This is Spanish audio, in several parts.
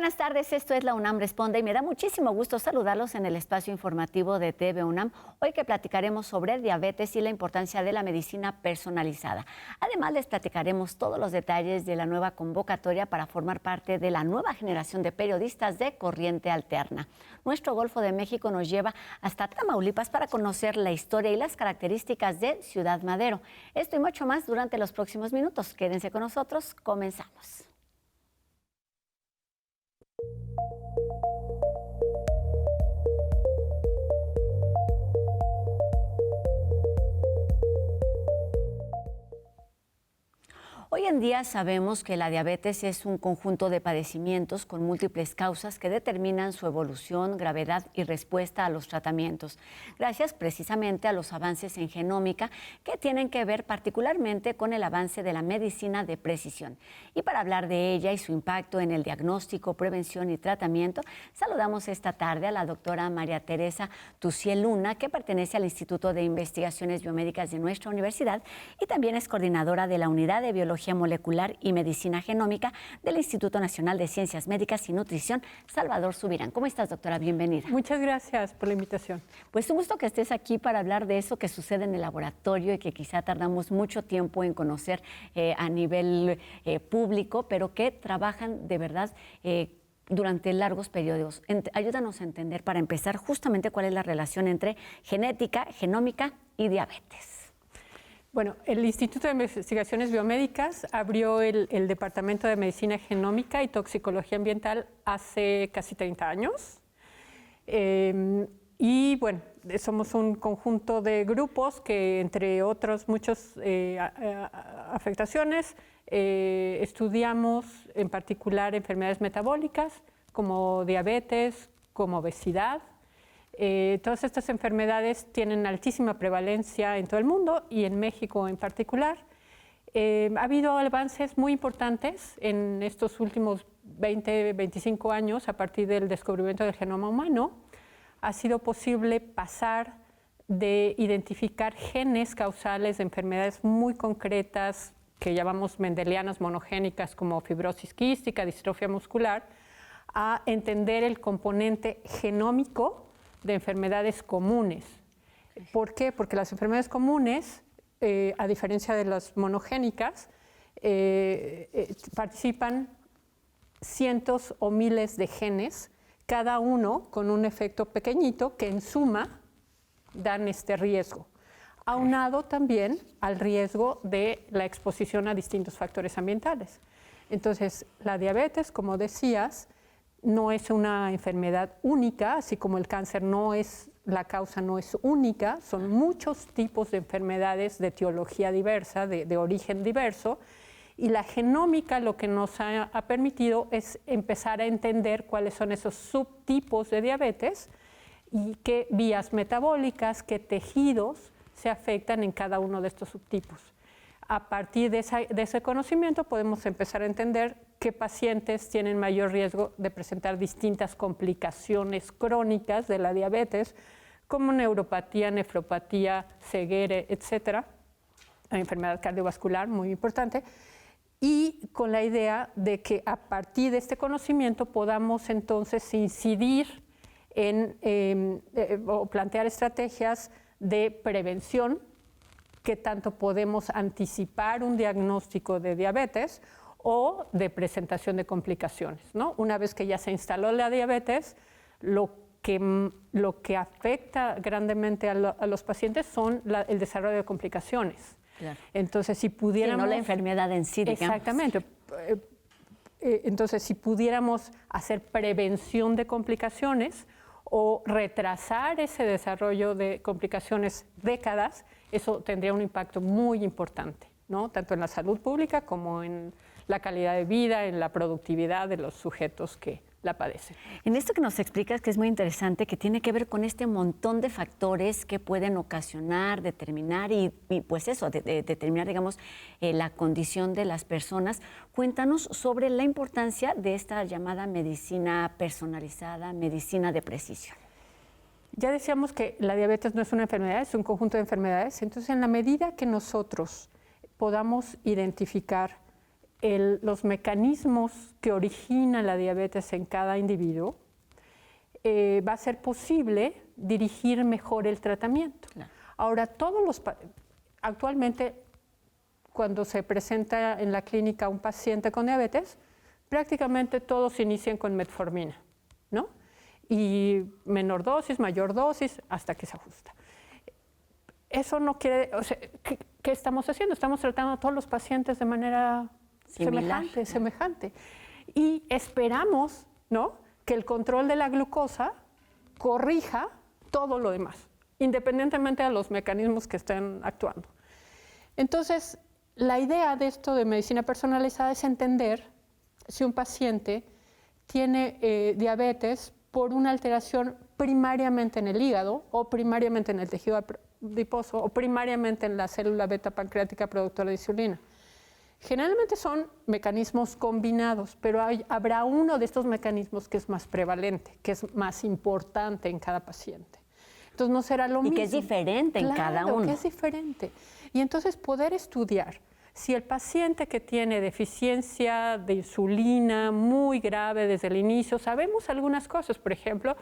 buenas tardes, esto es La UNAM Responde y me da muchísimo gusto saludarlos en el espacio informativo de TV UNAM, hoy que platicaremos sobre diabetes y la importancia de la medicina personalizada. Además, les platicaremos todos los detalles de la nueva convocatoria para formar parte de la nueva generación de periodistas de Corriente Alterna. Nuestro Golfo de México nos lleva hasta Tamaulipas para conocer la historia y las características de Ciudad Madero. Esto y mucho más durante los próximos minutos. Quédense con nosotros, comenzamos. Hoy en día sabemos que la diabetes es un conjunto de padecimientos con múltiples causas que determinan su evolución, gravedad y respuesta a los tratamientos, gracias precisamente a los avances en genómica que tienen que ver particularmente con el avance de la medicina de precisión. Y para hablar de ella y su impacto en el diagnóstico, prevención y tratamiento, saludamos esta tarde a la doctora María Teresa Tuciel Luna, que pertenece al Instituto de Investigaciones Biomédicas de nuestra universidad y también es coordinadora de la Unidad de Biología Molecular y Medicina Genómica del Instituto Nacional de Ciencias Médicas y Nutrición, Salvador Subirán. ¿Cómo estás, doctora? Bienvenida. Muchas gracias por la invitación. Pues un gusto que estés aquí para hablar de eso que sucede en el laboratorio y que quizá tardamos mucho tiempo en conocer a nivel público, pero que trabajan de verdad durante largos periodos. Ayúdanos a entender, para empezar, justamente cuál es la relación entre genética, genómica y diabetes. Bueno, el Instituto de Investigaciones Biomédicas abrió el Departamento de Medicina Genómica y Toxicología Ambiental hace casi 30 años. Y bueno, somos un conjunto de grupos que, entre otros muchas afectaciones, estudiamos en particular enfermedades metabólicas como diabetes, como obesidad. Todas estas enfermedades tienen altísima prevalencia en todo el mundo y en México en particular. Ha habido avances muy importantes en estos últimos 20, 25 años a partir del descubrimiento del genoma humano. Ha sido posible pasar de identificar genes causales de enfermedades muy concretas que llamamos mendelianas monogénicas como fibrosis quística, distrofia muscular, a entender el componente genómico de enfermedades comunes. ¿Por qué? Porque las enfermedades comunes, a diferencia de las monogénicas, participan cientos o miles de genes, cada uno con un efecto pequeñito que en suma dan este riesgo, aunado también al riesgo de la exposición a distintos factores ambientales. Entonces, la diabetes, como decías, no es una enfermedad única, así como el cáncer la causa no es única, son muchos tipos de enfermedades de etiología diversa, de origen diverso, y la genómica lo que nos ha permitido es empezar a entender cuáles son esos subtipos de diabetes y qué vías metabólicas, qué tejidos se afectan en cada uno de estos subtipos. A partir de ese conocimiento podemos empezar a entender qué pacientes tienen mayor riesgo de presentar distintas complicaciones crónicas de la diabetes, como neuropatía, nefropatía, ceguera, etcétera, enfermedad cardiovascular, muy importante, y con la idea de que a partir de este conocimiento podamos entonces incidir o plantear estrategias de prevención, que tanto podemos anticipar un diagnóstico de diabetes o de presentación de complicaciones, ¿no? Una vez que ya se instaló la diabetes, lo que afecta grandemente a los pacientes son el desarrollo de complicaciones. Claro. Entonces, si pudiéramos... Sí, no la enfermedad en sí, digamos. Exactamente. Entonces, si pudiéramos hacer prevención de complicaciones o retrasar ese desarrollo de complicaciones décadas, eso tendría un impacto muy importante, ¿no? Tanto en la salud pública como en la calidad de vida, en la productividad de los sujetos que la padecen. En esto que nos explicas, que es muy interesante, que tiene que ver con este montón de factores que pueden ocasionar, determinar y pues eso, determinar, digamos, la condición de las personas. Cuéntanos sobre la importancia de esta llamada medicina personalizada, medicina de precisión. Ya decíamos que la diabetes no es una enfermedad, es un conjunto de enfermedades. Entonces, en la medida que nosotros podamos identificar los mecanismos que originan la diabetes en cada individuo, va a ser posible dirigir mejor el tratamiento. Claro. Ahora, actualmente, cuando se presenta en la clínica un paciente con diabetes, prácticamente todos inician con metformina, ¿no? Y menor dosis, mayor dosis, hasta que se ajusta. Eso no quiere, o sea, ¿qué estamos haciendo? Estamos tratando a todos los pacientes de manera semejante. Y esperamos, ¿no?, que el control de la glucosa corrija todo lo demás, independientemente de los mecanismos que estén actuando. Entonces, la idea de esto de medicina personalizada es entender si un paciente tiene diabetes por una alteración primariamente en el hígado o primariamente en el tejido adiposo o primariamente en la célula beta pancreática productora de insulina. Generalmente son mecanismos combinados, pero habrá uno de estos mecanismos que es más prevalente, que es más importante en cada paciente. Entonces no será lo mismo. Y que es diferente en cada uno. Que es diferente. Y entonces poder estudiar si el paciente que tiene deficiencia de insulina muy grave desde el inicio, sabemos algunas cosas, por ejemplo,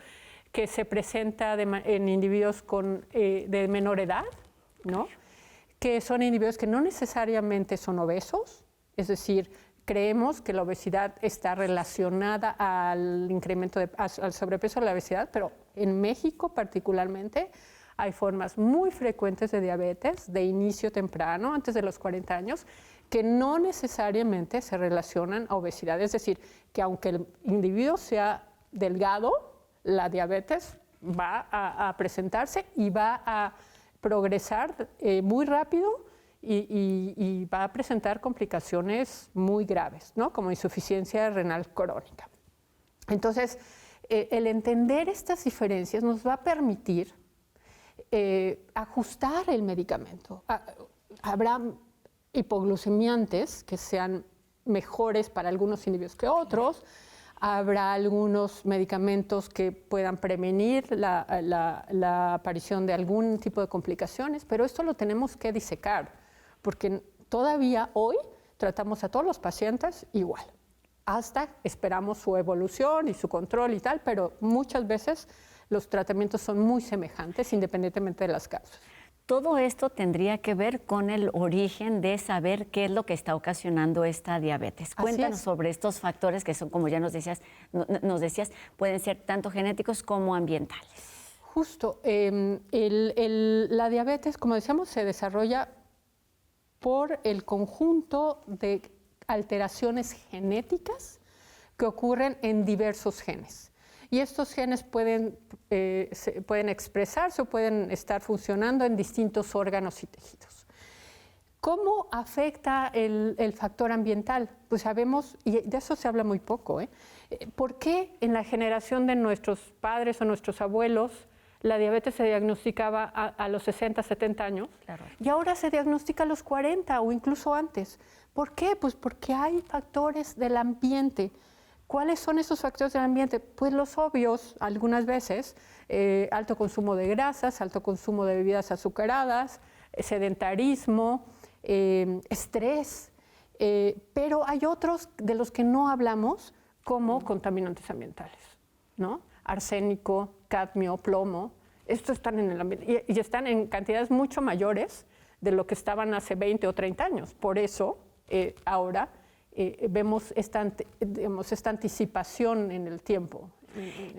que se presenta en individuos de menor edad, ¿no?, que son individuos que no necesariamente son obesos, es decir, creemos que la obesidad está relacionada al incremento al sobrepeso de la obesidad, pero en México particularmente hay formas muy frecuentes de diabetes de inicio temprano, antes de los 40 años, que no necesariamente se relacionan a obesidad. Es decir, que aunque el individuo sea delgado, la diabetes va a presentarse y va a progresar muy rápido y va a presentar complicaciones muy graves, ¿no?, como insuficiencia renal crónica. Entonces, el entender estas diferencias nos va a permitir ajustar el medicamento. Habrá hipoglucemiantes que sean mejores para algunos individuos que otros. Habrá algunos medicamentos que puedan prevenir la aparición de algún tipo de complicaciones, pero esto lo tenemos que disecar, porque todavía hoy tratamos a todos los pacientes igual, hasta esperamos su evolución y su control y tal, pero muchas veces los tratamientos son muy semejantes independientemente de las causas. Todo esto tendría que ver con el origen de saber qué es lo que está ocasionando esta diabetes. Cuéntanos sobre estos factores que son, como ya nos decías, pueden ser tanto genéticos como ambientales. Justo, la diabetes, como decíamos, se desarrolla por el conjunto de alteraciones genéticas que ocurren en diversos genes. Y estos genes pueden expresarse o pueden estar funcionando en distintos órganos y tejidos. ¿Cómo afecta el factor ambiental? Pues sabemos, y de eso se habla muy poco, ¿por qué en la generación de nuestros padres o nuestros abuelos la diabetes se diagnosticaba a los 60, 70 años? Claro. Y ahora se diagnostica a los 40 o incluso antes. ¿Por qué? Pues porque hay factores del ambiente. ¿Cuáles son esos factores del ambiente? Pues los obvios, algunas veces, alto consumo de grasas, alto consumo de bebidas azucaradas, sedentarismo, estrés, pero hay otros de los que no hablamos como contaminantes ambientales, ¿no? Arsénico, cadmio, plomo, estos están en el ambiente y están en cantidades mucho mayores de lo que estaban hace 20 o 30 años. Por eso, ahora vemos esta anticipación en el tiempo.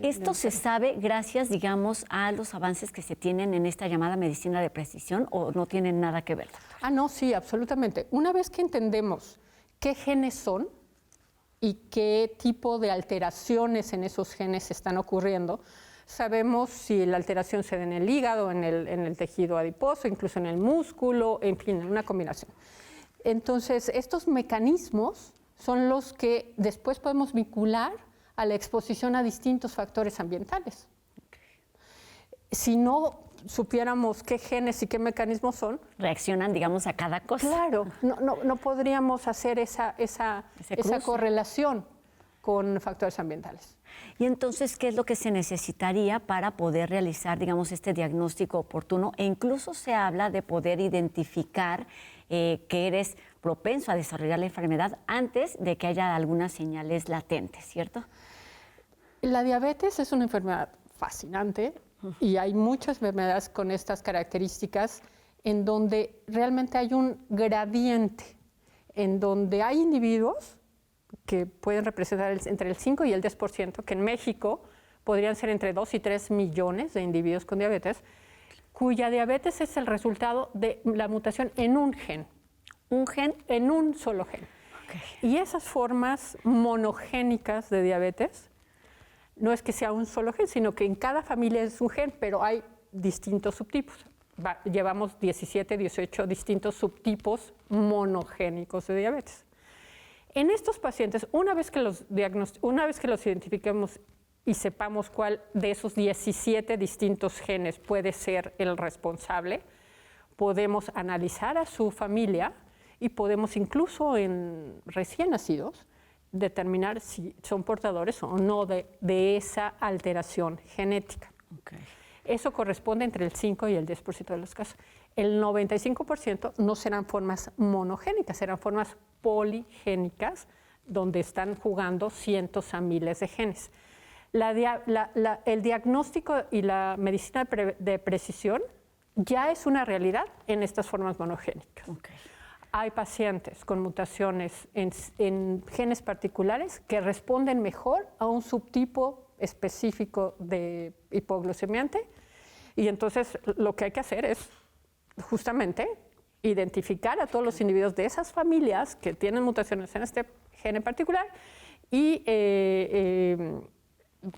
¿Esto se sabe gracias, digamos, a los avances que se tienen en esta llamada medicina de precisión o no tienen nada que ver, doctor? No, sí, absolutamente. Una vez que entendemos qué genes son y qué tipo de alteraciones en esos genes están ocurriendo, sabemos si la alteración se da en el hígado, en el tejido adiposo, incluso en el músculo, en fin, en una combinación. Entonces, estos mecanismos son los que después podemos vincular a la exposición a distintos factores ambientales. Si no supiéramos qué genes y qué mecanismos son, reaccionan, digamos, a cada cosa. Claro, no podríamos hacer esa correlación con factores ambientales. Y entonces, ¿qué es lo que se necesitaría para poder realizar, digamos, este diagnóstico oportuno? E incluso se habla de poder identificar que eres propenso a desarrollar la enfermedad antes de que haya algunas señales latentes, ¿cierto? La diabetes es una enfermedad fascinante y hay muchas enfermedades con estas características en donde realmente hay un gradiente, en donde hay individuos que pueden representar entre el 5 y el 10%, que en México podrían ser entre 2 y 3 millones de individuos con diabetes, cuya diabetes es el resultado de la mutación en un gen. Un gen en un solo gen. Okay. Y esas formas monogénicas de diabetes no es que sea un solo gen, sino que en cada familia es un gen, pero hay distintos subtipos. Llevamos 17, 18 distintos subtipos monogénicos de diabetes. En estos pacientes, una vez que los identifiquemos y sepamos cuál de esos 17 distintos genes puede ser el responsable, podemos analizar a su familia y podemos incluso en recién nacidos determinar si son portadores o no de esa alteración genética. Okay. Eso corresponde entre el 5 y el 10% de los casos. El 95% no serán formas monogénicas, serán formas poligénicas, donde están jugando cientos a miles de genes. El diagnóstico y la medicina de precisión ya es una realidad en estas formas monogénicas. Okay. Hay pacientes con mutaciones en genes particulares que responden mejor a un subtipo específico de hipoglucemiante, y entonces lo que hay que hacer es justamente identificar a todos los individuos de esas familias que tienen mutaciones en este gen en particular y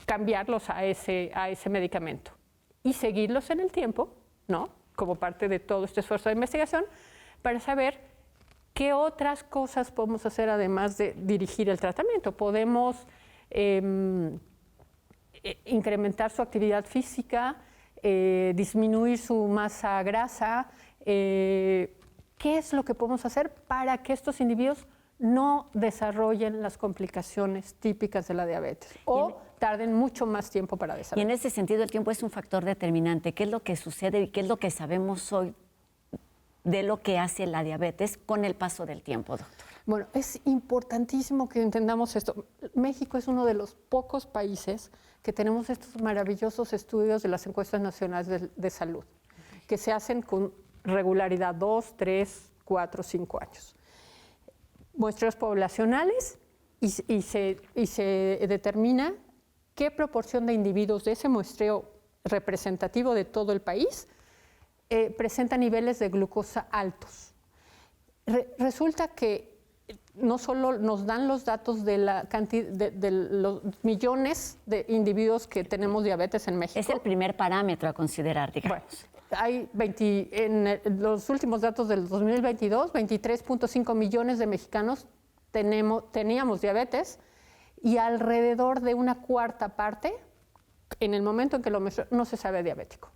cambiarlos a ese medicamento y seguirlos en el tiempo, ¿no?, como parte de todo este esfuerzo de investigación, para saber qué otras cosas podemos hacer además de dirigir el tratamiento. Podemos incrementar su actividad física, disminuir su masa grasa. ¿Qué es lo que podemos hacer para que estos individuos no desarrollen las complicaciones típicas de la diabetes o tarden mucho más tiempo para desarrollar? Y en ese sentido el tiempo es un factor determinante. ¿Qué es lo que sucede y qué es lo que sabemos hoy de lo que hace la diabetes con el paso del tiempo, doctor? Bueno, es importantísimo que entendamos esto. México es uno de los pocos países que tenemos estos maravillosos estudios de las encuestas nacionales de salud, que se hacen con regularidad 2, 3, 4, 5 años. Muestreos poblacionales y se determina qué proporción de individuos de ese muestreo representativo de todo el país presenta niveles de glucosa altos. Resulta que no solo nos dan los datos de la cantidad de los millones de individuos que tenemos diabetes en México. Es el primer parámetro a considerar, digamos. Bueno, hay en los últimos datos del 2022, 23.5 millones de mexicanos teníamos diabetes, y alrededor de una cuarta parte, en el momento en que lo mencionó, no se sabe diabético.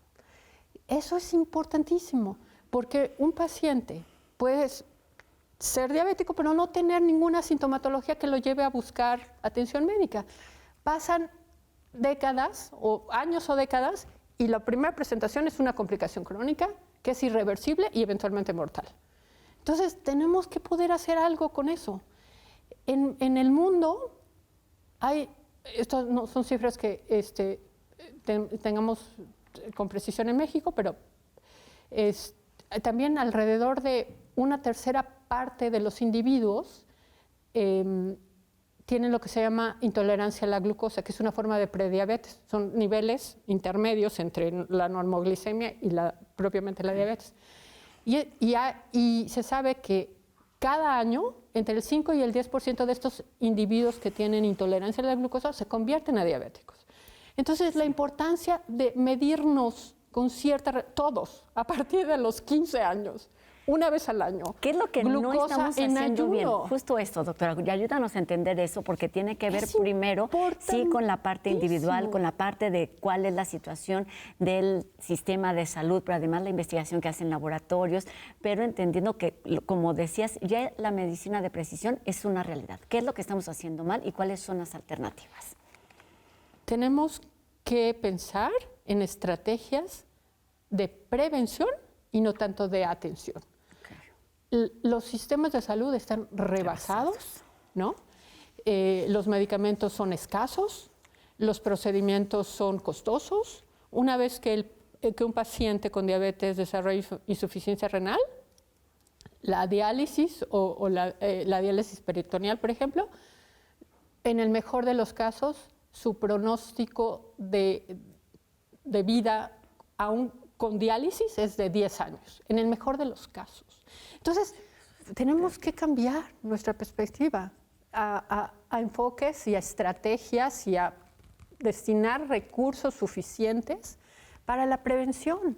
Eso es importantísimo, porque un paciente puede ser diabético, pero no tener ninguna sintomatología que lo lleve a buscar atención médica. Pasan décadas, o años o décadas, y la primera presentación es una complicación crónica que es irreversible y eventualmente mortal. Entonces, tenemos que poder hacer algo con eso. En el mundo estas no son cifras que tengamos con precisión en México, pero también alrededor de una tercera parte de los individuos tienen lo que se llama intolerancia a la glucosa, que es una forma de prediabetes. Son niveles intermedios entre la normoglicemia y propiamente la diabetes. Y se sabe que cada año entre el 5 y el 10% de estos individuos que tienen intolerancia a la glucosa se convierten a diabéticos. Entonces, la importancia de medirnos con todos, a partir de los 15 años, una vez al año. ¿Qué es lo que no estamos haciendo bien? Justo esto, doctora, y ayúdanos a entender eso, porque tiene que ver primero, sí, con la parte individual, con la parte de cuál es la situación del sistema de salud, pero además la investigación que hacen laboratorios, pero entendiendo que, como decías, ya la medicina de precisión es una realidad. ¿Qué es lo que estamos haciendo mal y cuáles son las alternativas? Tenemos que pensar en estrategias de prevención y no tanto de atención. los sistemas de salud están rebasados, ¿no? Los medicamentos son escasos, los procedimientos son costosos. Una vez que un paciente con diabetes desarrolla insuficiencia renal, la diálisis o la diálisis peritoneal, por ejemplo, en el mejor de los casos, su pronóstico de vida aún con diálisis es de 10 años, en el mejor de los casos. Entonces, tenemos que cambiar nuestra perspectiva a enfoques y a estrategias y a destinar recursos suficientes para la prevención.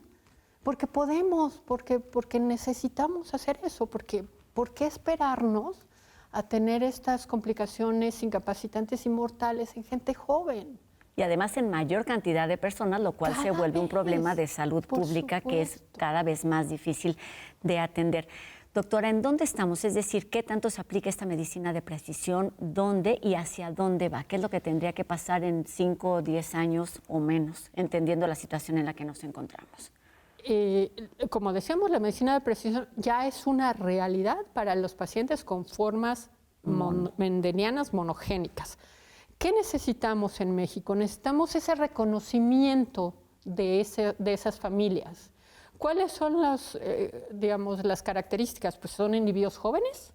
Porque podemos, porque necesitamos hacer eso, porque ¿por qué esperarnos a tener estas complicaciones incapacitantes y mortales en gente joven? Y además en mayor cantidad de personas, lo cual se vuelve un problema de salud pública que es cada vez más difícil de atender. Doctora, ¿en dónde estamos? Es decir, ¿qué tanto se aplica esta medicina de precisión? ¿Dónde y hacia dónde va? ¿Qué es lo que tendría que pasar en 5 o 10 años o menos, entendiendo la situación en la que nos encontramos? Como decíamos, la medicina de precisión ya es una realidad para los pacientes con formas mendelianas monogénicas. ¿Qué necesitamos en México? Necesitamos ese reconocimiento de esas familias. ¿Cuáles son las características? Pues son individuos jóvenes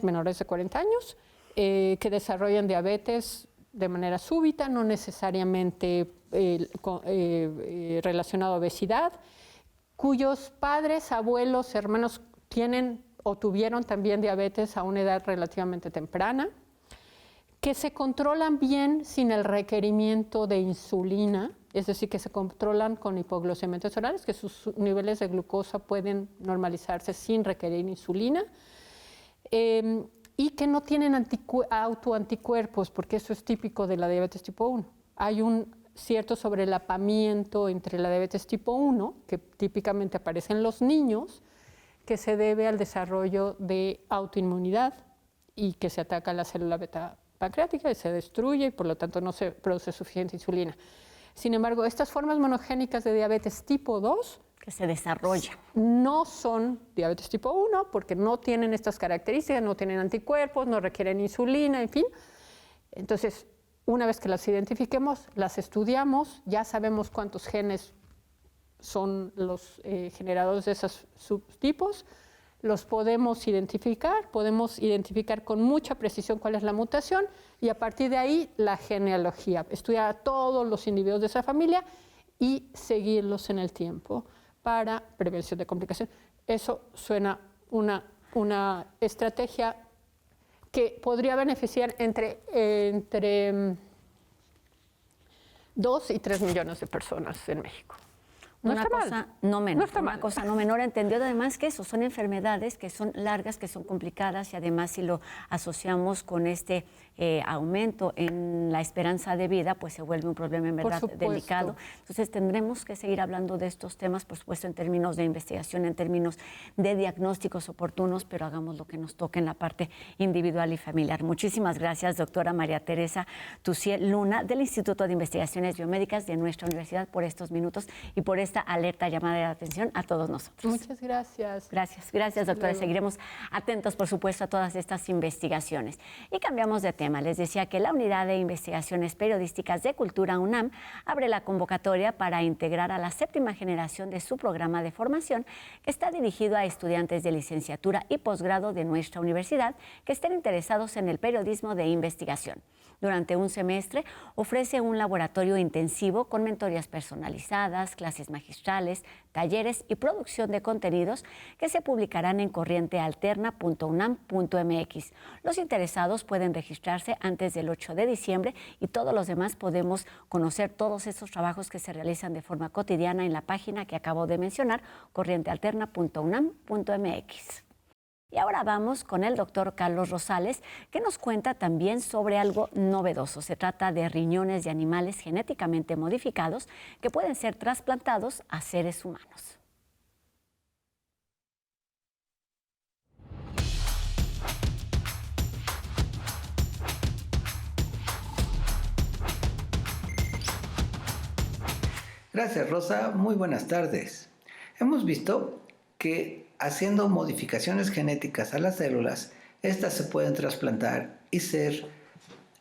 menores de 40 años, que desarrollan diabetes de manera súbita, no necesariamente relacionado a obesidad, cuyos padres, abuelos, hermanos tienen o tuvieron también diabetes a una edad relativamente temprana, que se controlan bien sin el requerimiento de insulina, es decir, que se controlan con hipoglucemiantes orales, que sus niveles de glucosa pueden normalizarse sin requerir insulina, y que no tienen autoanticuerpos, porque eso es típico de la diabetes tipo 1. Hay un cierto sobrelapamiento entre la diabetes tipo 1, que típicamente aparece en los niños, que se debe al desarrollo de autoinmunidad y que se ataca la célula beta pancreática y se destruye y por lo tanto no se produce suficiente insulina. Sin embargo, estas formas monogénicas de diabetes tipo 2 que se desarrolla no son diabetes tipo 1 porque no tienen estas características, no tienen anticuerpos, no requieren insulina, en fin. Entonces, una vez que las identifiquemos, las estudiamos, ya sabemos cuántos genes son los generadores de esos subtipos, los podemos identificar con mucha precisión cuál es la mutación y a partir de ahí la genealogía, estudiar a todos los individuos de esa familia y seguirlos en el tiempo para prevención de complicaciones. Eso suena una estrategia que podría beneficiar entre 2 y 3 millones de personas en México. Una cosa no menor, una cosa no menor, entendiendo además que eso son enfermedades que son largas, que son complicadas y además si lo asociamos con este aumento en la esperanza de vida, pues se vuelve un problema en verdad delicado. Entonces tendremos que seguir hablando de estos temas, por supuesto, en términos de investigación, en términos de diagnósticos oportunos, pero hagamos lo que nos toque en la parte individual y familiar. Muchísimas gracias, doctora María Teresa Tuciel Luna, del Instituto de Investigaciones Biomédicas de nuestra universidad, por estos minutos y por esta alerta llamada de atención a todos nosotros. Muchas gracias. Gracias, doctora. Seguiremos atentos, por supuesto, a todas estas investigaciones. Y cambiamos de tema. Les decía que la Unidad de Investigaciones Periodísticas de Cultura UNAM abre la convocatoria para integrar a la 7ª generación de su programa de formación, que está dirigido a estudiantes de licenciatura y posgrado de nuestra universidad que estén interesados en el periodismo de investigación. Durante un semestre ofrece un laboratorio intensivo con mentorías personalizadas, clases magistrales, talleres y producción de contenidos que se publicarán en corrientealterna.unam.mx. Los interesados pueden registrarse antes del 8 de diciembre y todos los demás podemos conocer todos estos trabajos que se realizan de forma cotidiana en la página que acabo de mencionar, corrientealterna.unam.mx. Y ahora vamos con el doctor Carlos Rosales, que nos cuenta también sobre algo novedoso. Se trata de riñones de animales genéticamente modificados que pueden ser trasplantados a seres humanos. Gracias, Rosa. Muy buenas tardes. Hemos visto que haciendo modificaciones genéticas a las células, estas se pueden trasplantar y ser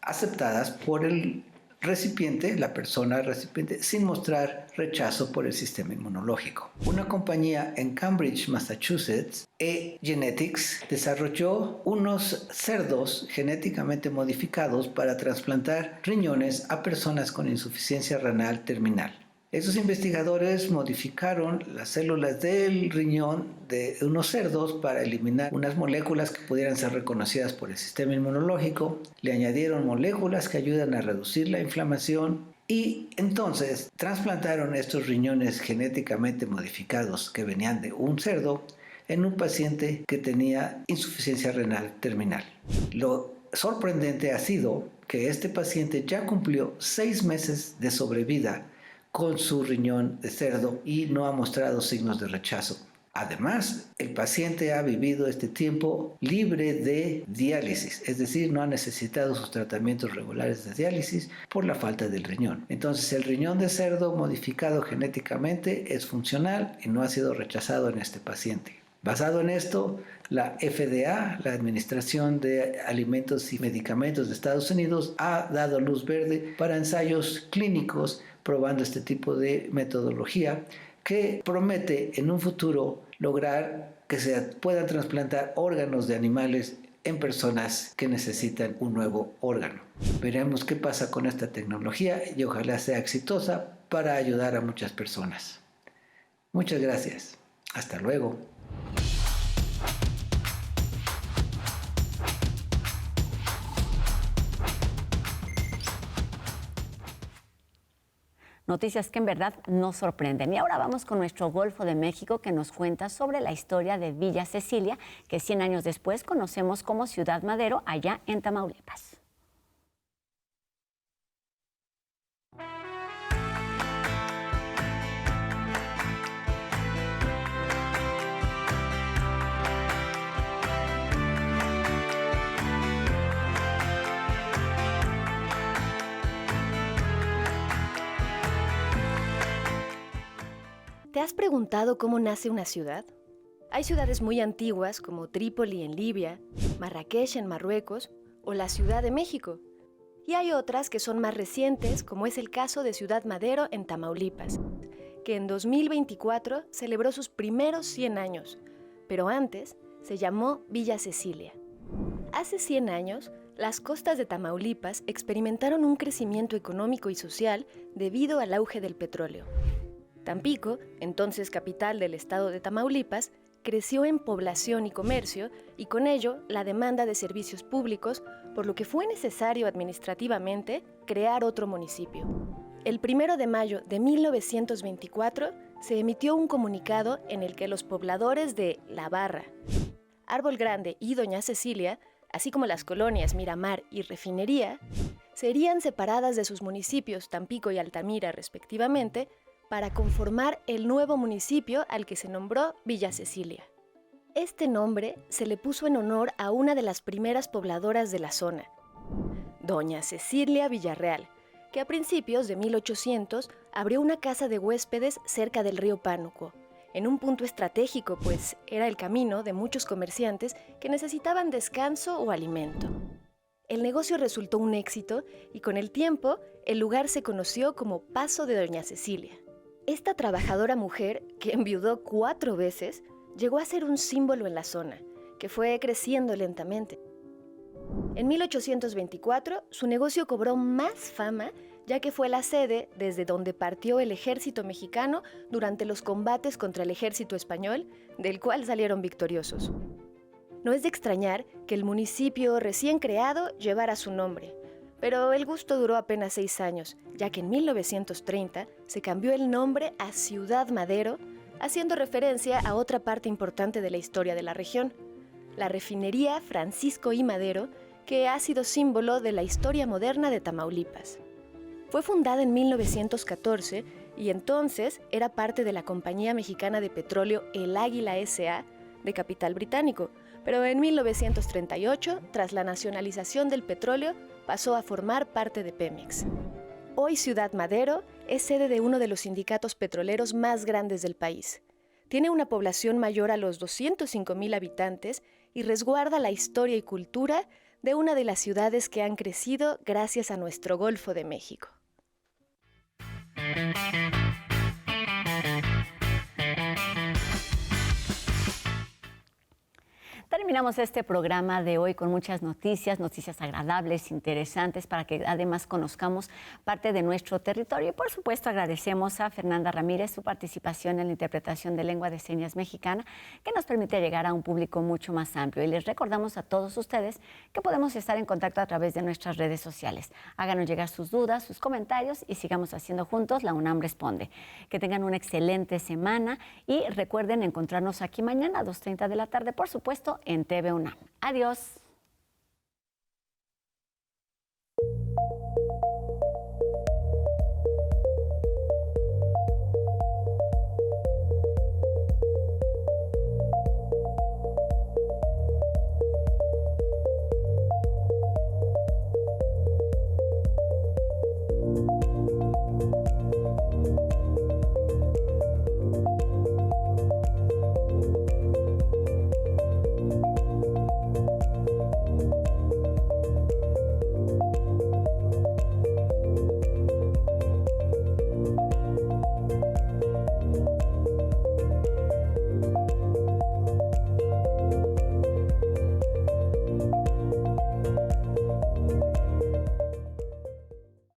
aceptadas por el recipiente, la persona recipiente, sin mostrar rechazo por el sistema inmunológico. Una compañía en Cambridge, Massachusetts, eGenetics, desarrolló unos cerdos genéticamente modificados para trasplantar riñones a personas con insuficiencia renal terminal. Esos investigadores modificaron las células del riñón de unos cerdos para eliminar unas moléculas que pudieran ser reconocidas por el sistema inmunológico, le añadieron moléculas que ayudan a reducir la inflamación y entonces trasplantaron estos riñones genéticamente modificados que venían de un cerdo en un paciente que tenía insuficiencia renal terminal. Lo sorprendente ha sido que este paciente ya cumplió 6 meses de sobrevida con su riñón de cerdo y no ha mostrado signos de rechazo. Además, el paciente ha vivido este tiempo libre de diálisis, es decir, no ha necesitado sus tratamientos regulares de diálisis por la falta del riñón. Entonces, el riñón de cerdo modificado genéticamente es funcional y no ha sido rechazado en este paciente. Basado en esto, la FDA, la Administración de Alimentos y Medicamentos de Estados Unidos, ha dado luz verde para ensayos clínicos probando este tipo de metodología que promete en un futuro lograr que se puedan trasplantar órganos de animales en personas que necesitan un nuevo órgano. Veremos qué pasa con esta tecnología y ojalá sea exitosa para ayudar a muchas personas. Muchas gracias. Hasta luego. Noticias que en verdad nos sorprenden. Y ahora vamos con nuestro Golfo de México, que nos cuenta sobre la historia de Villa Cecilia, que 100 años después conocemos como Ciudad Madero, allá en Tamaulipas. ¿Te has preguntado cómo nace una ciudad? Hay ciudades muy antiguas como Trípoli en Libia, Marrakech en Marruecos o la Ciudad de México. Y hay otras que son más recientes, como es el caso de Ciudad Madero en Tamaulipas, que en 2024 celebró sus primeros 100 años, pero antes se llamó Villa Cecilia. Hace 100 años, las costas de Tamaulipas experimentaron un crecimiento económico y social debido al auge del petróleo. Tampico, entonces capital del estado de Tamaulipas, creció en población y comercio y con ello la demanda de servicios públicos, por lo que fue necesario administrativamente crear otro municipio. El 1 de mayo de 1924 se emitió un comunicado en el que los pobladores de La Barra, Árbol Grande y Doña Cecilia, así como las colonias Miramar y Refinería, serían separadas de sus municipios Tampico y Altamira respectivamente, para conformar el nuevo municipio al que se nombró Villa Cecilia. Este nombre se le puso en honor a una de las primeras pobladoras de la zona, Doña Cecilia Villarreal, que a principios de 1800 abrió una casa de huéspedes cerca del río Pánuco, en un punto estratégico, pues era el camino de muchos comerciantes que necesitaban descanso o alimento. El negocio resultó un éxito y con el tiempo el lugar se conoció como Paso de Doña Cecilia. Esta trabajadora mujer, que enviudó 4 veces, llegó a ser un símbolo en la zona, que fue creciendo lentamente. En 1824, su negocio cobró más fama, ya que fue la sede desde donde partió el ejército mexicano durante los combates contra el ejército español, del cual salieron victoriosos. No es de extrañar que el municipio recién creado llevara su nombre, pero el gusto duró apenas 6 años, ya que en 1930 se cambió el nombre a Ciudad Madero, haciendo referencia a otra parte importante de la historia de la región, la refinería Francisco I. Madero, que ha sido símbolo de la historia moderna de Tamaulipas. Fue fundada en 1914 y entonces era parte de la Compañía Mexicana de Petróleo El Águila S.A., de capital británico, pero en 1938, tras la nacionalización del petróleo, pasó a formar parte de Pemex. Hoy Ciudad Madero es sede de uno de los sindicatos petroleros más grandes del país. tiene una población mayor a los 205,000 habitantes y resguarda la historia y cultura de una de las ciudades que han crecido gracias a nuestro Golfo de México. Terminamos este programa de hoy con muchas noticias agradables, interesantes, para que además conozcamos parte de nuestro territorio. Y por supuesto agradecemos a Fernanda Ramírez su participación en la interpretación de lengua de señas mexicana, que nos permite llegar a un público mucho más amplio. Y les recordamos a todos ustedes que podemos estar en contacto a través de nuestras redes sociales. Háganos llegar sus dudas, sus comentarios y sigamos haciendo juntos La UNAM Responde. Que tengan una excelente semana y recuerden encontrarnos aquí mañana a 2:30 de la tarde, por supuesto, en TV UNAM. Adiós.